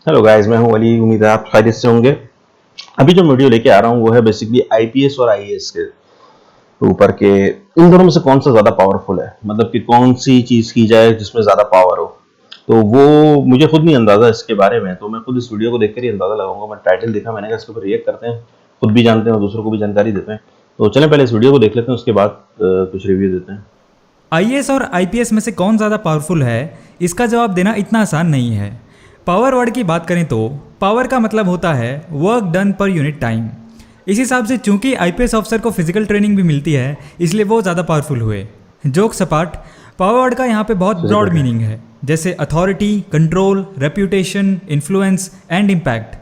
Hello guys, मैं हूं अली। उम्मीद है आप खैरियत से होंगे। अभी जो वीडियो लेके आ रहा हूं वो है बेसिकली आईपीएस और आईएएस के ऊपर के इन दोनों में से कौन सा ज़्यादा पावरफुल है, मतलब कि कौन सी चीज़ की जाए जिसमें ज़्यादा पावर हो। तो वो मुझे खुद नहीं अंदाज़ा इसके बारे में, तो मैं खुद इस वीडियो को देखकर ही अंदाज़ा लगाऊंगा। मैं टाइटल देखा, मैंने कहा इसके ऊपर रिएक्ट करते हैं, खुद भी जानते हैं और दूसरों को भी जानकारी देते हैं। तो चलें पहले इस वीडियो को देख लेते हैं, उसके बाद कुछ रिव्यू देते हैं। आईएएस और आईपीएस में से कौन ज़्यादा पावरफुल है, इसका जवाब देना इतना आसान नहीं है। पावर वर्ड की बात करें तो पावर का मतलब होता है work done per unit time. इस हिसाब से चूंकि आईपीएस ऑफिसर को फिजिकल ट्रेनिंग भी मिलती है, इसलिए वो ज़्यादा पावरफुल हुए। जोक सपाट, पावर वर्ड का यहाँ पे बहुत ब्रॉड मीनिंग है, जैसे authority, control, reputation, influence and impact.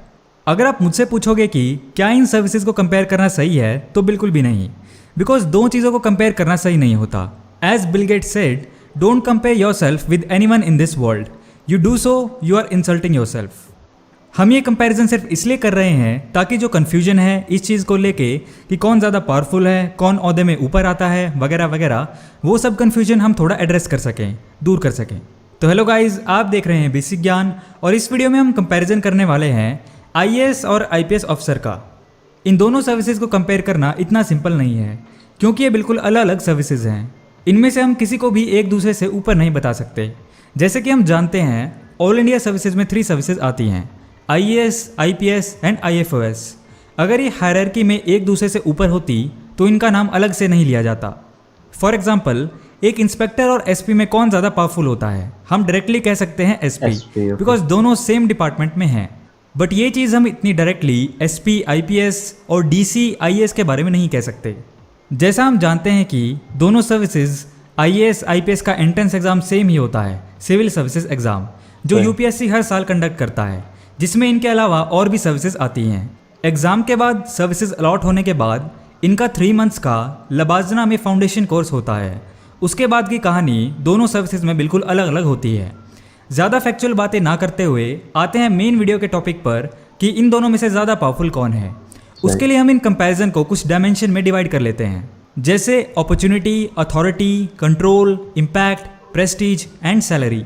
अगर आप मुझसे पूछोगे कि क्या इन सर्विसेज को कंपेयर करना सही है, तो बिल्कुल भी नहीं, बिकॉज दो चीज़ों को कंपेयर करना सही नहीं होता। As Bill Gates said, don't compare yourself with anyone in this world, you do so you are insulting yourself. हम ये कंपैरिजन सिर्फ इसलिए कर रहे हैं ताकि जो कन्फ्यूजन है इस चीज़ को लेके कि कौन ज़्यादा पावरफुल है, कौन ओहदे में ऊपर आता है, वगैरह वगैरह, वो सब कन्फ्यूजन हम थोड़ा एड्रेस कर सकें, दूर कर सकें। तो हेलो गाइज, आप देख रहे हैं बेसिक ज्ञान, और इस वीडियो में हम कंपैरिजन करने वाले हैं आईएएस और आईपीएस ऑफिसर का। इन दोनों सर्विसेज को कंपेयर करना इतना सिंपल नहीं है, क्योंकि ये बिल्कुल अलग अलग सर्विसेज हैं। इनमें से हम किसी को भी एक दूसरे से ऊपर नहीं बता सकते। जैसे कि हम जानते हैं, ऑल इंडिया सर्विसेज में 3 सर्विसेज आती हैं, आईएएस, आईपीएस एंड आईएफओएस। अगर ये हायरार्की में एक दूसरे से ऊपर होती तो इनका नाम अलग से नहीं लिया जाता। फॉर एग्जाम्पल, एक इंस्पेक्टर और एसपी में कौन ज़्यादा पावरफुल होता है? हम डायरेक्टली कह सकते हैं एसपी, बिकॉज दोनों सेम डिपार्टमेंट में हैं। बट ये चीज़ हम इतनी डायरेक्टली एसपी, आईपीएस और डीसी, आईएएस के बारे में नहीं कह सकते। जैसा हम जानते हैं कि दोनों सर्विसेज आईएएस, आईपीएस का एंट्रेंस एग्जाम सेम ही होता है, सिविल सर्विसेज एग्जाम, जो यूपीएससी हर साल कंडक्ट करता है, जिसमें इनके अलावा और भी सर्विसेज आती हैं। एग्जाम के बाद सर्विसेज अलॉट होने के बाद इनका 3 मंथ्स का लबाजना में फाउंडेशन कोर्स होता है। उसके बाद की कहानी दोनों सर्विसेज में बिल्कुल अलग अलग होती है। ज़्यादा फैक्चुअल बातें ना करते हुए आते हैं मेन वीडियो के टॉपिक पर कि इन दोनों में से ज़्यादा पावरफुल कौन है। उसके लिए हम इन कंपैरिजन को कुछ डायमेंशन में डिवाइड कर लेते हैं, जैसे opportunity, authority, control, impact, Prestige and salary.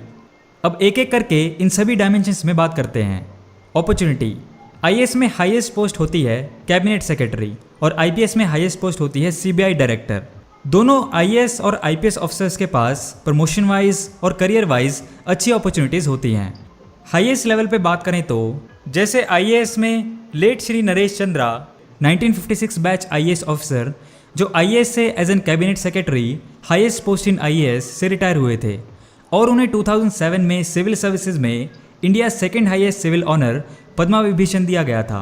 अब एक एक करके इन सभी डायमेंशंस में बात करते हैं। अपॉर्चुनिटी, आईएएस में हाईएस्ट पोस्ट होती है कैबिनेट सेक्रेटरी, और आईपीएस में हाईएस्ट पोस्ट होती है सीबीआई डायरेक्टर। दोनों आईएएस और आईपीएस ऑफिसर्स के पास प्रमोशन वाइज और करियर वाइज अच्छी अपॉर्चुनिटीज़ होती हैं। हाईएस्ट लेवल पे बात करें तो जैसे आईएएस में late Shri Naresh Chandra 1956 batch IAS officer, जो आईएएस से as an cabinet secretary highest post in IAS से रिटायर हुए थे, और उन्हें 2007 में सिविल सर्विसेज में India second highest civil honour Padma Vibhushan दिया गया था।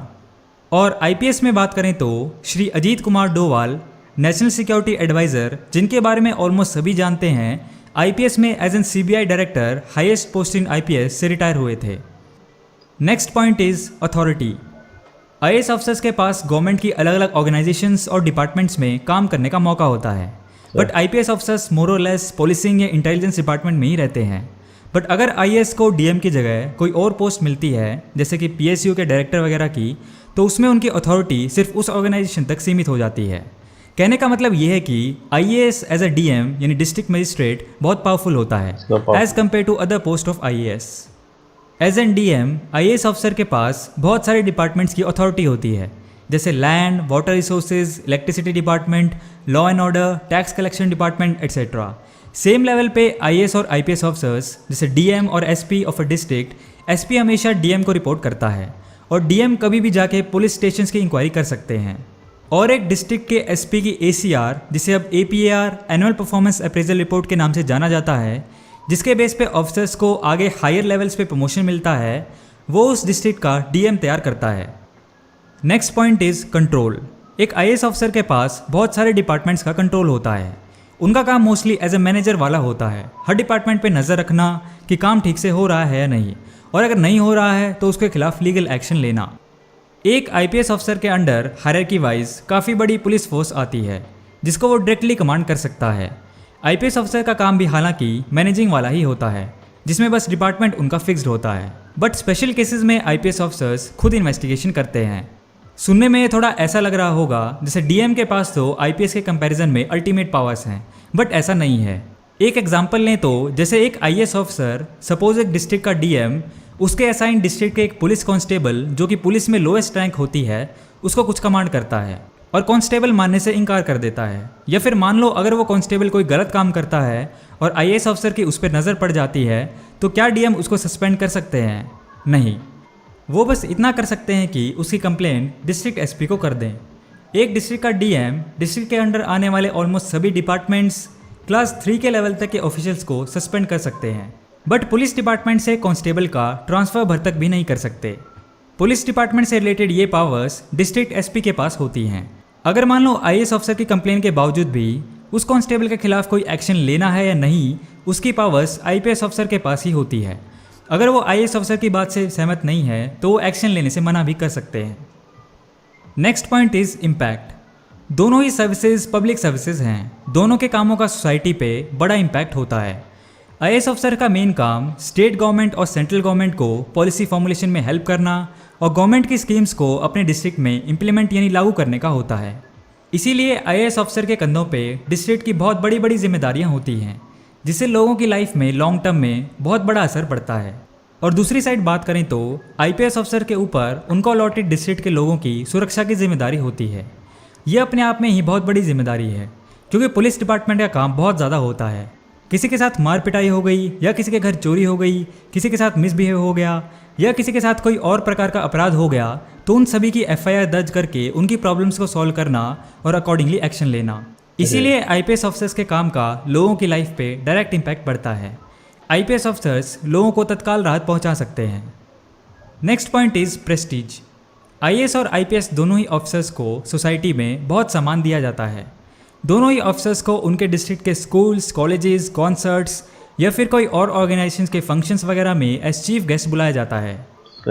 और आईपीएस में बात करें तो Shri Ajit Kumar Doval, national security adviser, जिनके बारे में ऑलमोस्ट सभी जानते हैं, आईपीएस में as an CBI director highest post in IPS से रिटायर हुए थे। Next point is authority. IAS officers के पास गवर्नमेंट की अलग अलग ऑर्गेनाइजेशंस और डिपार्टमेंट्स में काम करने का मौका होता है, बट आईपीएस ऑफिसर्स मोर और लेस पुलिसिंग या इंटेलिजेंस डिपार्टमेंट में ही रहते हैं। बट अगर आईएएस को डीएम की जगह कोई और पोस्ट मिलती है, जैसे कि पीएसयू के डायरेक्टर वगैरह की, तो उसमें उनकी अथॉरिटी सिर्फ उस ऑर्गेनाइजेशन तक सीमित हो जाती है। कहने का मतलब ये है कि आईएएस एज अ डीएम यानी डिस्ट्रिक्ट मजिस्ट्रेट बहुत पावरफुल होता है as compare to other post of IAS. As an DM IAS officer के पास बहुत सारे डिपार्टमेंट्स की अथॉरिटी होती है, जैसे land, water resources, electricity department, law and order, tax collection department etcetera. Same level पे आईएएस और आईपीएस ऑफिसर्स जैसे डीएम और SP of a district, SP हमेशा डीएम को रिपोर्ट करता है, और डीएम कभी भी जाके पुलिस स्टेशंस की इंक्वायरी कर सकते हैं। और एक डिस्ट्रिक्ट के एसपी की एसीआर, जिसे अब APAR annual performance appraisal report के नाम से जाना जाता है, जिसके बेस पे ऑफिसर्स को आगे हायर लेवल्स पे प्रमोशन मिलता है, वो उस डिस्ट्रिक्ट का डीएम तैयार करता है। Next point is control. एक आईएएस ऑफिसर के पास बहुत सारे डिपार्टमेंट्स का कंट्रोल होता है। उनका काम मोस्टली एज ए मैनेजर वाला होता है, हर डिपार्टमेंट पे नज़र रखना कि काम ठीक से हो रहा है या नहीं, और अगर नहीं हो रहा है तो उसके खिलाफ लीगल एक्शन लेना। एक आईपीएस ऑफिसर के अंडर हायरार्की वाइज काफ़ी बड़ी पुलिस फोर्स आती है, जिसको वो डायरेक्टली कमांड कर सकता है। आईपीएस ऑफिसर का काम भी हालांकि मैनेजिंग वाला ही होता है, जिसमें बस डिपार्टमेंट उनका फिक्स्ड होता है। बट स्पेशल केसेस में आईपीएस ऑफिसर्स खुद इन्वेस्टिगेशन करते हैं। सुनने में थोड़ा ऐसा लग रहा होगा जैसे डीएम के पास तो आईपीएस के कंपैरिजन में अल्टीमेट पावर्स हैं, बट ऐसा नहीं है। एक एग्जांपल लें तो जैसे एक आईएएस ऑफिसर, सपोज एक डिस्ट्रिक्ट का डीएम, उसके असाइन डिस्ट्रिक्ट के एक पुलिस कांस्टेबल जो कि पुलिस में लोएस्ट रैंक होती है उसको कुछ कमांड करता है और कांस्टेबल मानने से इनकार कर देता है। या फिर मान लो अगर वो कांस्टेबल कोई गलत काम करता है और आईएएस अफसर की उस पर नज़र पड़ जाती है तो क्या डीएम उसको सस्पेंड कर सकते हैं? नहीं, वो बस इतना कर सकते हैं कि उसकी कंप्लेंट डिस्ट्रिक्ट एसपी को कर दें। एक डिस्ट्रिक्ट का डीएम डिस्ट्रिक्ट के अंडर आने वाले ऑलमोस्ट सभी डिपार्टमेंट्स क्लास 3 के लेवल तक के ऑफिशियल्स को सस्पेंड कर सकते हैं, बट पुलिस डिपार्टमेंट से कांस्टेबल का ट्रांसफर भर तक भी नहीं कर सकते। पुलिस डिपार्टमेंट से रिलेटेड ये पावर्स डिस्ट्रिक्ट एसपी के पास होती हैं। अगर मान लो आईएएस अफसर की कंप्लेन के बावजूद भी उस कांस्टेबल के खिलाफ कोई एक्शन लेना है या नहीं, उसकी पावर्स आईपीएस अफसर के पास ही होती है। अगर वो आईएएस अफसर की बात से सहमत नहीं है तो वो एक्शन लेने से मना भी कर सकते हैं। Next point is impact. दोनों ही सर्विसेज पब्लिक सर्विसेज हैं, दोनों के कामों का सोसाइटी पे बड़ा इम्पैक्ट होता है। आईएएस अफसर का मेन काम स्टेट गवर्नमेंट और सेंट्रल गवर्नमेंट को पॉलिसी फॉर्मुलेशन में हेल्प करना और गवर्नमेंट की स्कीम्स को अपने डिस्ट्रिक्ट में इम्प्लीमेंट यानी लागू करने का होता है। इसीलिए आईएएस अफसर के कंधों पे डिस्ट्रिक्ट की बहुत बड़ी बड़ी जिम्मेदारियां होती हैं, जिससे लोगों की लाइफ में लॉन्ग टर्म में बहुत बड़ा असर पड़ता है। और दूसरी साइड बात करें तो आईपीएस अफसर के ऊपर उनको अलॉटेड डिस्ट्रिक्ट के लोगों की सुरक्षा की जिम्मेदारी होती है। ये अपने आप में ही बहुत बड़ी जिम्मेदारी है, क्योंकि पुलिस डिपार्टमेंट का काम बहुत ज़्यादा होता है। किसी के साथ मार पिटाई हो गई या किसी के घर चोरी हो गई, किसी के साथ मिसबिहेव हो गया या किसी के साथ कोई और प्रकार का अपराध हो गया, तो उन सभी की एफआईआर दर्ज करके उनकी प्रॉब्लम्स को सॉल्व करना और अकॉर्डिंगली एक्शन लेना। इसीलिए आईपीएस ऑफिसर्स के काम का लोगों की लाइफ पे डायरेक्ट इम्पैक्ट पड़ता है। आईपीएस ऑफिसर्स लोगों को तत्काल राहत पहुंचा सकते हैं। Next point is Prestige. IAS और आईपीएस दोनों ही ऑफिसर्स को सोसाइटी में बहुत सम्मान दिया जाता है। दोनों ही ऑफिसर्स को उनके डिस्ट्रिक्ट के स्कूल्स, कॉलेजेस, कॉन्सर्ट्स या फिर कोई और ऑर्गेनाइजेशंस के फंक्शंस वगैरह में एज चीफ गेस्ट बुलाया जाता है।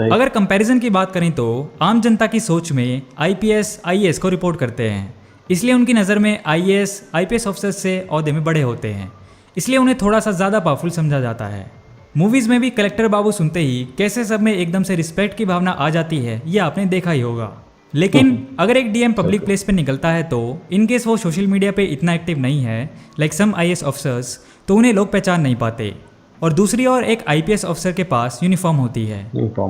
अगर कंपैरिजन की बात करें तो आम जनता की सोच में आईपीएस आईएएस को रिपोर्ट करते हैं, इसलिए उनकी नज़र में आईएएस आईपीएस ऑफिसर्स से ओहदे में बड़े होते हैं, इसलिए उन्हें थोड़ा सा ज़्यादा पावरफुल समझा जाता है। मूवीज़ में भी कलेक्टर बाबू सुनते ही कैसे सब में एकदम से रिस्पेक्ट की भावना आ जाती है, ये आपने देखा ही होगा। लेकिन अगर एक डीएम पब्लिक प्लेस पे निकलता है तो इनकेस वो सोशल मीडिया पे इतना एक्टिव नहीं है लाइक सम आईएएस ऑफिसर्स, तो उन्हें लोग पहचान नहीं पाते। और दूसरी ओर एक आईपीएस ऑफिसर के पास यूनिफॉर्म होती है,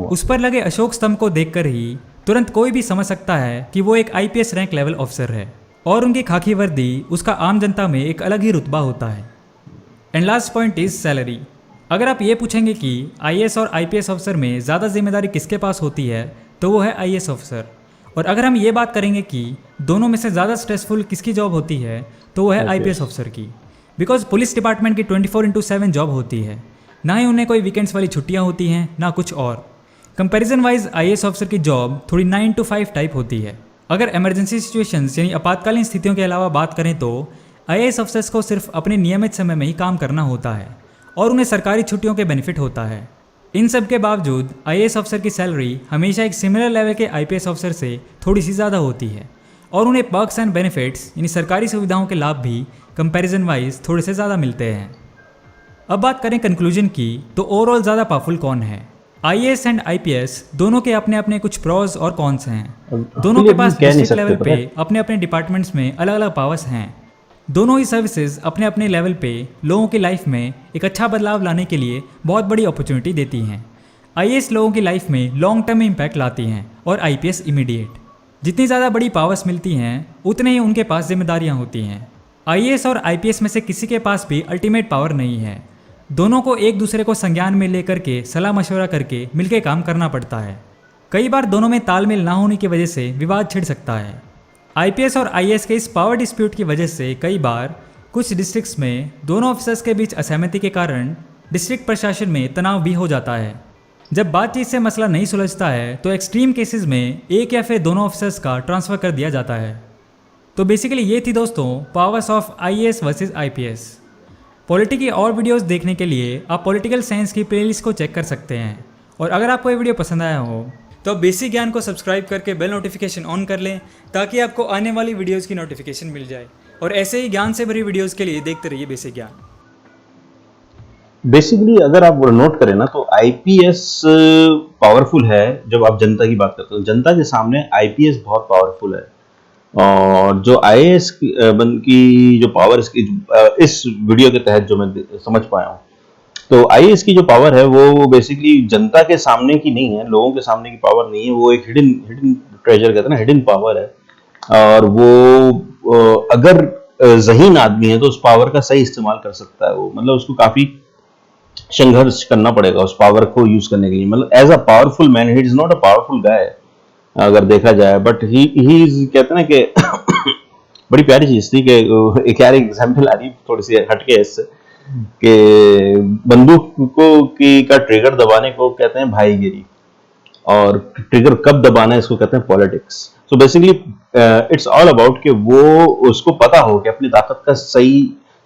उस पर लगे अशोक स्तंभ को देखकर ही तुरंत कोई भी समझ सकता है कि वो एक आईपीएस रैंक लेवल ऑफिसर है। और उनकी खाकी वर्दी उसका आम जनता में एक अलग ही रुतबा होता है। And last point is salary. अगर आप ये पूछेंगे कि आईएएस और आईपीएस ऑफिसर में ज़्यादा जिम्मेदारी किसके पास होती है, तो वो है आईएएस ऑफिसर। और अगर हम ये बात करेंगे कि दोनों में से ज़्यादा स्ट्रेसफुल किसकी जॉब होती है, तो वो है आईपीएस ऑफिसर की। बिकॉज पुलिस डिपार्टमेंट की 24/7 जॉब होती है, ना ही उन्हें कोई वीकेंड्स वाली छुट्टियां होती हैं, ना कुछ और। कंपैरिजन वाइज आईएएस ऑफिसर की जॉब थोड़ी 9 to 5 टाइप होती है। अगर इमरजेंसी सिचुएशंस यानी आपातकालीन स्थितियों के अलावा बात करें तो आईएएस ऑफिसर्स को सिर्फ अपने नियमित समय में ही काम करना होता है और उन्हें सरकारी छुट्टियों के बेनिफिट होता है। इन सब के बावजूद आईएएस ऑफिसर की सैलरी हमेशा एक सिमिलर लेवल के आईपीएस ऑफिसर से थोड़ी सी ज़्यादा होती है और उन्हें पर्क्स एंड बेनिफिट्स यानी सरकारी सुविधाओं के लाभ भी कंपैरिजन वाइज थोड़े से ज़्यादा मिलते हैं। अब बात करें कंक्लूजन की, तो ओवरऑल ज़्यादा पावरफुल कौन है? आईएएस एंड आईपीएस दोनों के अपने अपने कुछ प्रोज और कॉन्स हैं। दोनों के पास डिस्ट्रिक्ट लेवल पे अपने अपने डिपार्टमेंट्स में अलग अलग पावर्स हैं। दोनों ही सर्विसेज अपने अपने लेवल पे लोगों की लाइफ में एक अच्छा बदलाव लाने के लिए बहुत बड़ी अपॉर्चुनिटी देती हैं। आईएएस लोगों की लाइफ में लॉन्ग टर्म में इम्पैक्ट लाती हैं और आईपीएस इमीडिएट। जितनी ज़्यादा बड़ी पावर्स मिलती हैं उतने ही उनके पास जिम्मेदारियां होती हैं। आईएएस और आईपीएस में से किसी के पास भी अल्टीमेट पावर नहीं है। दोनों को एक दूसरे को संज्ञान में लेकर के सलाह मशवरा करके मिलकर काम करना पड़ता है। कई बार दोनों में तालमेल ना होने की वजह से विवाद छिड़ सकता है। आईपीएस और आईएएस के इस पावर डिस्प्यूट की वजह से कई बार कुछ डिस्ट्रिक्ट्स में दोनों ऑफिसर्स के बीच असहमति के कारण डिस्ट्रिक्ट प्रशासन में तनाव भी हो जाता है। जब बातचीत से मसला नहीं सुलझता है तो एक्सट्रीम केसेस में एक या फिर दोनों ऑफिसर्स का ट्रांसफ़र कर दिया जाता है। तो बेसिकली ये थी दोस्तों powers of IAS versus IPS. Polity की और वीडियोस देखने के लिए आप पॉलिटिकल साइंस की प्लेलिस्ट को चेक कर सकते हैं। और अगर आपको ये वीडियो पसंद आया हो तो बेसिक ज्ञान को सब्सक्राइब करके बेल नोटिफिकेशन ऑन कर लें ताकि आपको आने वाली वीडियोस की नोटिफिकेशन मिल जाए। और ऐसे ही ज्ञान से भरी वीडियोस के लिए देखते रहिए बेसिक ज्ञान। बेसिकली अगर आप नोट करें ना तो आईपीएस पावरफुल है जब आप जनता की बात करते हो। जनता के सामने आईपीएस बहुत पावरफुल है। और जो आईएएस की जो पावर इस वीडियो के तहत जो मैं समझ पाया हूँ तो आईएएस की जो पावर है वो बेसिकली जनता के सामने की नहीं है, लोगों के सामने की पावर नहीं है, वो एक हिडन हिडन ट्रेजर कहते हैं ना, हिडन पावर है। और वो अगर ज़हीन आदमी है तो उस पावर का सही इस्तेमाल कर सकता है वो, मतलब उसको काफी संघर्ष करना पड़ेगा उस पावर को यूज करने के लिए। मतलब as a powerful man he is not a powerful guy अगर देखा जाए, बट ही इज कहते हैं ना कि बड़ी प्यारी चीज थी कि एक यार एग्जाम्पल आ रही थोड़ी सी हटके इससे, कि बंदूक को की का ट्रिगर दबाने को कहते हैं भाईगिरी, और ट्रिगर कब दबाना है इसको कहते हैं politics. So basically it's all about कि वो उसको पता हो कि अपनी ताकत का सही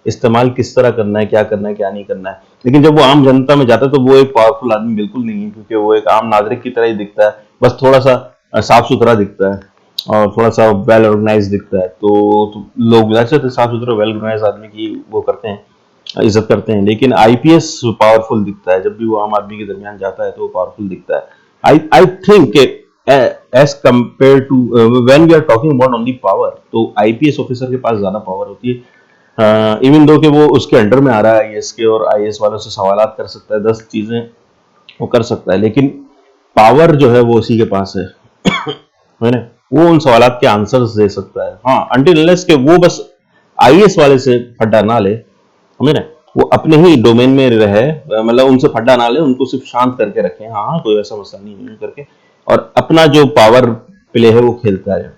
इस्तेमाल किस तरह करना है, क्या करना है, क्या नहीं करना है। लेकिन जब वो आम जनता में जाता है तो वो एक पावरफुल आदमी बिल्कुल नहीं है, क्योंकि वो एक आम नागरिक की तरह ही दिखता है, बस थोड़ा सा साफ सुथरा दिखता है और थोड़ा सा वेल ऑर्गेनाइज दिखता है। तो लोग वैसे साफ सुथरा वेल ऑर्गेनाइज आदमी की वो करते हैं, इज्जत करते हैं। लेकिन आईपीएस पावरफुल दिखता है, जब भी वो आम आदमी के दरमियान जाता है तो वो पावरफुल दिखता है। I think as compare to when we are talking about only power, तो आईपीएस ऑफिसर के पास ज्यादा पावर होती है। इवन दो कि वो उसके अंडर में आ रहा है आईएएस के, और आईएएस वालों से सवालात कर सकता है, 10 चीजें वो कर सकता है, लेकिन पावर जो है वो उसी के पास है ना। वो उन सवालात के आंसर्स दे सकता है, हाँ, अनटिल अनलेस के वो बस आईएएस वाले से फड्डा ना ले, समझ रहे हैं? वो अपने ही डोमेन में रहे, मतलब उनसे फड्डा ना ले, उनको सिर्फ शांत करके रखें, हाँ कोई ऐसा मसला नहीं है करके, और अपना जो पावर प्ले है वो खेलता है।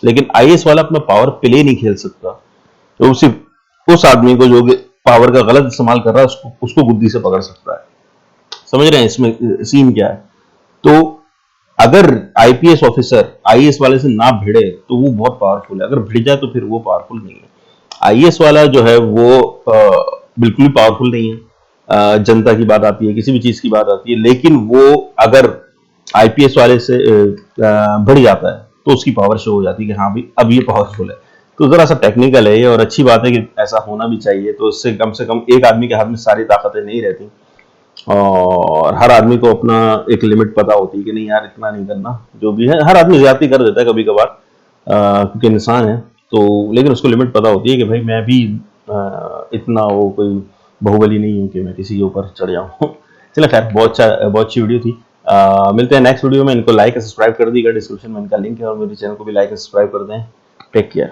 लेकिन आईएएस वाला अपना पावर प्ले नहीं खेल सकता, तो सिर्फ उस आदमी को जो पावर का गलत इस्तेमाल कर रहा है उसको उसको बुद्धि से पकड़ सकता है। समझ रहे हैं इसमें सीन क्या है? तो अगर आईपीएस ऑफिसर आईएएस वाले से ना भिड़े तो वो बहुत पावरफुल है, अगर भिड़ जाए तो फिर वो पावरफुल नहीं है। आईएएस वाला जो है वो बिल्कुल भी पावरफुल नहीं है। जनता की बात आती है, किसी भी चीज की बात आती है, लेकिन वो अगर आईपीएस वाले से भिड़ जाता है तो उसकी पावर शो हो जाती है कि हाँ भाई अब ये पावरफुल है। तो जरा सा टेक्निकल है ये, और अच्छी बात है कि ऐसा होना भी चाहिए, तो इससे कम से कम एक आदमी के हाथ में सारी ताकतें नहीं रहती, और हर आदमी को अपना एक लिमिट पता होती है कि नहीं यार इतना नहीं करना, जो भी है हर आदमी ज्यादती कर देता है कभी कभार, क्योंकि इंसान है। तो लेकिन उसको लिमिट पता होती है कि भाई मैं भी इतना वो कोई बाहुबली नहीं हूँ कि मैं किसी के ऊपर चढ़ जाऊँ। चलो खैर, बहुत अच्छी वीडियो थी। मिलते हैं नेक्स्ट वीडियो में। इनको लाइक सब्सक्राइब कर दीजिएगा, डिस्क्रिप्शन में इनका लिंक है, और मेरे चैनल को भी लाइक सब्सक्राइब कर दें। Take care.